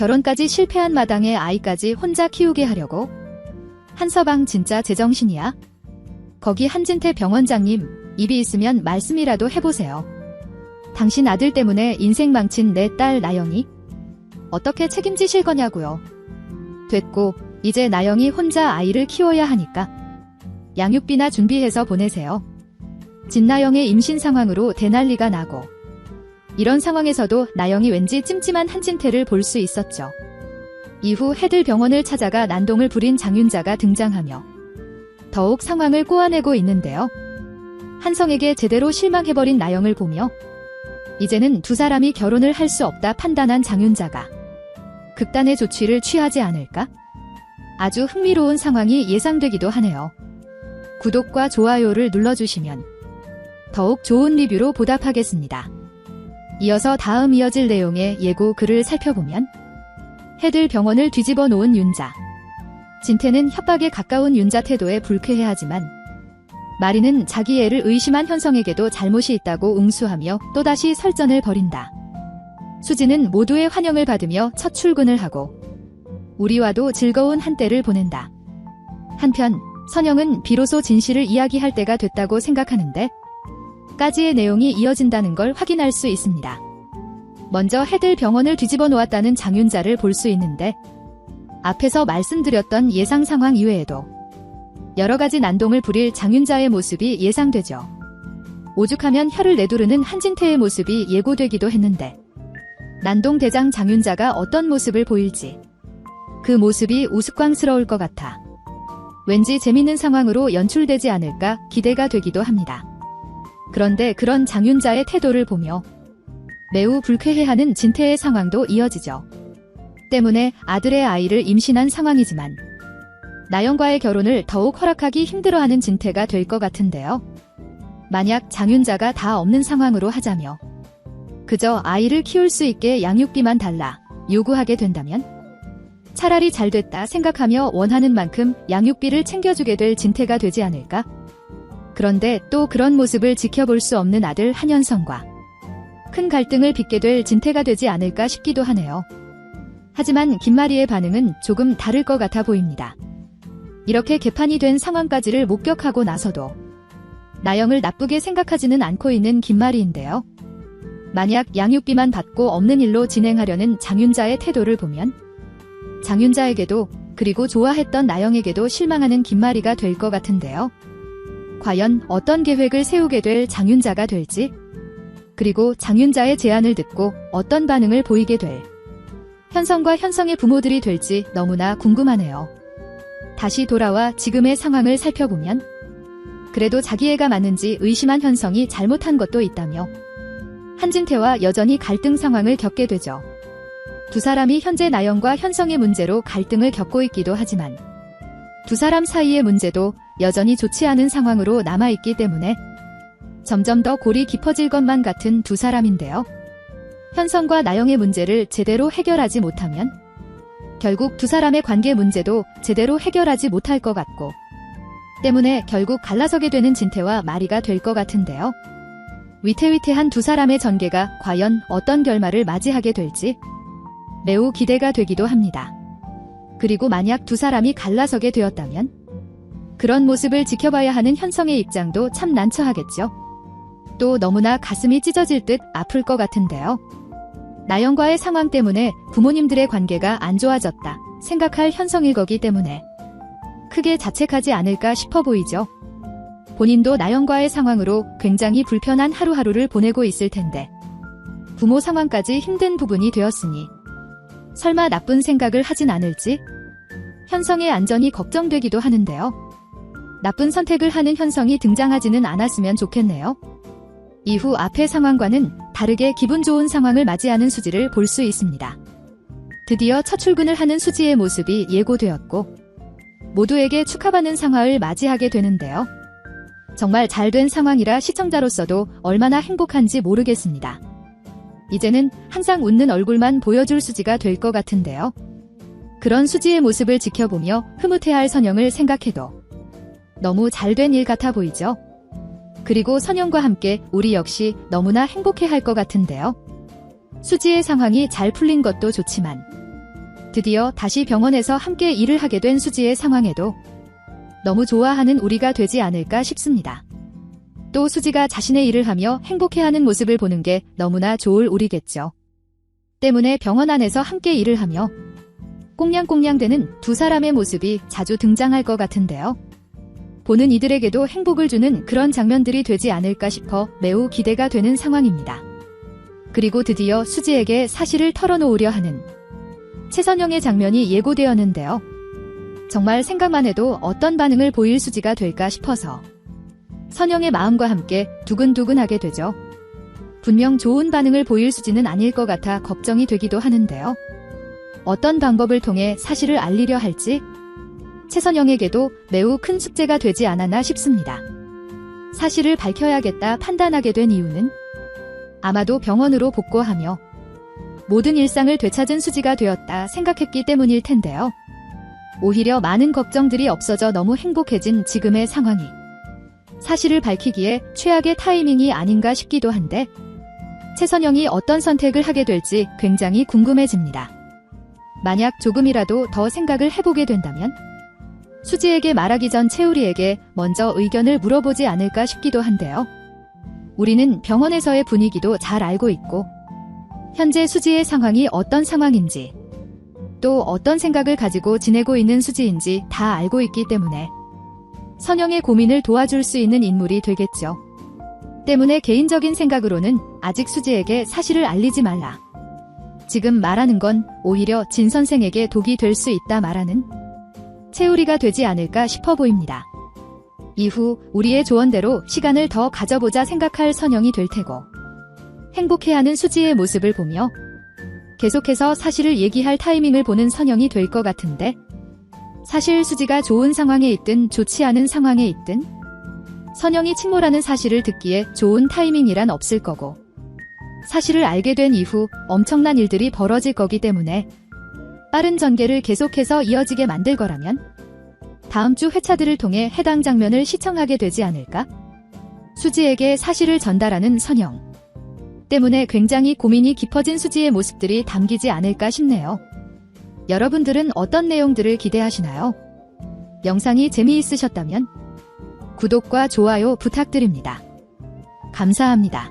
결혼까지 실패한 마당에 아이까지 혼자 키우게 하려고? 한서방 진짜 제정신이야? 거기 한진태 병원장님, 입이 있으면 말씀이라도 해보세요. 당신 아들 때문에 인생 망친 내 딸 나영이? 어떻게 책임지실 거냐고요. 됐고, 이제 나영이 혼자 아이를 키워야 하니까 양육비나 준비해서 보내세요. 진나영의 임신 상황으로 대난리가 나고, 이런 상황에서도 나영이 왠지 찜찜한 한진태를 볼 수 있었죠. 이후 해들 병원을 찾아가 난동을 부린 장윤자가 등장하며 더욱 상황을 꼬아내고 있는데요. 한성에게 제대로 실망해버린 나영을 보며 이제는 두 사람이 결혼을 할 수 없다 판단한 장윤자가 극단의 조치를 취하지 않을까? 아주 흥미로운 상황이 예상되기도 하네요. 구독과 좋아요를 눌러주시면 더욱 좋은 리뷰로 보답하겠습니다. 이어서 다음 이어질 내용의 예고 글을 살펴보면 해들 병원을 뒤집어 놓은 윤자. 진태는 협박에 가까운 윤자 태도에 불쾌해하지만 마리는 자기 애를 의심한 현성에게도 잘못이 있다고 응수하며 또다시 설전을 벌인다. 수지는 모두의 환영을 받으며 첫 출근을 하고 우리와도 즐거운 한때를 보낸다. 한편 선영은 비로소 진실을 이야기할 때가 됐다고 생각하는데 까지의 내용이 이어진다는 걸 확인할 수 있습니다. 먼저 해들 병원을 뒤집어 놓았다는 장윤자를 볼 수 있는데 앞에서 말씀드렸던 예상 상황 이외에도 여러 가지 난동을 부릴 장윤자의 모습이 예상되죠. 오죽하면 혀를 내두르는 한진태의 모습이 예고되기도 했는데 난동대장 장윤자가 어떤 모습을 보일지 그 모습이 우스꽝스러울 것 같아 왠지 재밌는 상황으로 연출되지 않을까 기대가 되기도 합니다. 그런데 그런 장윤자의 태도를 보며 매우 불쾌해하는 진태의 상황도 이어지죠. 때문에 아들의 아이를 임신한 상황이지만 나영과의 결혼을 더욱 허락하기 힘들어하는 진태가 될 것 같은데요. 만약 장윤자가 다 없는 상황으로 하자며 그저 아이를 키울 수 있게 양육비만 달라 요구하게 된다면 차라리 잘 됐다 생각하며 원하는 만큼 양육비를 챙겨주게 될 진태가 되지 않을까? 그런데 또 그런 모습을 지켜볼 수 없는 아들 한현성과 큰 갈등을 빚게 될 진태가 되지 않을까 싶기도 하네요. 하지만 김마리의 반응은 조금 다를 것 같아 보입니다. 이렇게 개판이 된 상황까지를 목격하고 나서도 나영을 나쁘게 생각하지는 않고 있는 김마리인데요. 만약 양육비만 받고 없는 일로 진행하려는 장윤자의 태도를 보면 장윤자에게도 그리고 좋아했던 나영에게도 실망하는 김마리가 될 것 같은데요. 과연 어떤 계획을 세우게 될 장윤자가 될지, 그리고 장윤자의 제안을 듣고 어떤 반응을 보이게 될 현성과 현성의 부모들이 될지 너무나 궁금하네요. 다시 돌아와 지금의 상황을 살펴보면 그래도 자기 애가 맞는지 의심한 현성이 잘못한 것도 있다며 한진태와 여전히 갈등 상황을 겪게 되죠. 두 사람이 현재 나영과 현성의 문제로 갈등을 겪고 있기도 하지만 두 사람 사이의 문제도 여전히 좋지 않은 상황으로 남아있기 때문에 점점 더 골이 깊어질 것만 같은 두 사람인데요. 현성과 나영의 문제를 제대로 해결하지 못하면 결국 두 사람의 관계 문제도 제대로 해결하지 못할 것 같고 때문에 결국 갈라서게 되는 진태와 마리가 될 것 같은데요. 위태위태한 두 사람의 전개가 과연 어떤 결말을 맞이하게 될지 매우 기대가 되기도 합니다. 그리고 만약 두 사람이 갈라서게 되었다면 그런 모습을 지켜봐야 하는 현성의 입장도 참 난처하겠죠. 또 너무나 가슴이 찢어질 듯 아플 것 같은데요. 나영과의 상황 때문에 부모님들의 관계가 안 좋아졌다 생각할 현성일 거기 때문에 크게 자책하지 않을까 싶어 보이죠. 본인도 나영과의 상황으로 굉장히 불편한 하루하루를 보내고 있을 텐데 부모 상황까지 힘든 부분이 되었으니 설마 나쁜 생각을 하진 않을지 현성의 안전이 걱정되기도 하는데요. 나쁜 선택을 하는 현성이 등장하지는 않았으면 좋겠네요. 이후 앞의 상황과는 다르게 기분 좋은 상황을 맞이하는 수지를 볼 수 있습니다. 드디어 첫 출근을 하는 수지의 모습이 예고되었고 모두에게 축하받는 상황을 맞이하게 되는데요. 정말 잘된 상황이라 시청자로서도 얼마나 행복한지 모르겠습니다. 이제는 항상 웃는 얼굴만 보여줄 수지가 될 것 같은데요. 그런 수지의 모습을 지켜보며 흐뭇해할 선영을 생각해도 너무 잘된 일 같아 보이죠. 그리고 선영과 함께 우리 역시 너무나 행복해할 것 같은데요. 수지의 상황이 잘 풀린 것도 좋지만 드디어 다시 병원에서 함께 일을 하게 된 수지의 상황에도 너무 좋아하는 우리가 되지 않을까 싶습니다. 또 수지가 자신의 일을 하며 행복해하는 모습을 보는 게 너무나 좋을 우리겠죠. 때문에 병원 안에서 함께 일을 하며 꽁냥꽁냥대는 두 사람의 모습이 자주 등장할 것 같은데요. 보는 이들에게도 행복을 주는 그런 장면들이 되지 않을까 싶어 매우 기대가 되는 상황입니다. 그리고 드디어 수지에게 사실을 털어놓으려 하는 최선영의 장면이 예고되었는데요. 정말 생각만 해도 어떤 반응을 보일 수지가 될까 싶어서 선영의 마음과 함께 두근두근하게 되죠. 분명 좋은 반응을 보일 수지는 아닐 것 같아 걱정이 되기도 하는데요. 어떤 방법을 통해 사실을 알리려 할지 최선영에게도 매우 큰 숙제가 되지 않았나 싶습니다. 사실을 밝혀야겠다 판단하게 된 이유는 아마도 병원으로 복구하며 모든 일상을 되찾은 수지가 되었다 생각했기 때문일 텐데요. 오히려 많은 걱정들이 없어져 너무 행복해진 지금의 상황이 사실을 밝히기에 최악의 타이밍이 아닌가 싶기도 한데 최선영이 어떤 선택을 하게 될지 굉장히 궁금해집니다. 만약 조금이라도 더 생각을 해보게 된다면 수지에게 말하기 전 채우리에게 먼저 의견을 물어보지 않을까 싶기도 한데요. 우리는 병원에서의 분위기도 잘 알고 있고 현재 수지의 상황이 어떤 상황인지 또 어떤 생각을 가지고 지내고 있는 수지인지 다 알고 있기 때문에 선영의 고민을 도와줄 수 있는 인물이 되겠죠. 때문에 개인적인 생각으로는 아직 수지에게 사실을 알리지 말라. 지금 말하는 건 오히려 진 선생에게 독이 될 수 있다 말하는 채우리가 되지 않을까 싶어 보입니다. 이후 우리의 조언대로 시간을 더 가져보자 생각할 선영이 될 테고 행복해하는 수지의 모습을 보며 계속해서 사실을 얘기할 타이밍을 보는 선영이 될 것 같은데 사실 수지가 좋은 상황에 있든 좋지 않은 상황에 있든 선영이 침몰하는 사실을 듣기에 좋은 타이밍이란 없을 거고 사실을 알게 된 이후 엄청난 일들이 벌어질 거기 때문에 빠른 전개를 계속해서 이어지게 만들 거라면 다음 주 회차들을 통해 해당 장면을 시청하게 되지 않을까? 수지에게 사실을 전달하는 선영 때문에 굉장히 고민이 깊어진 수지의 모습들이 담기지 않을까 싶네요. 여러분들은 어떤 내용들을 기대하시나요? 영상이 재미있으셨다면 구독과 좋아요 부탁드립니다. 감사합니다.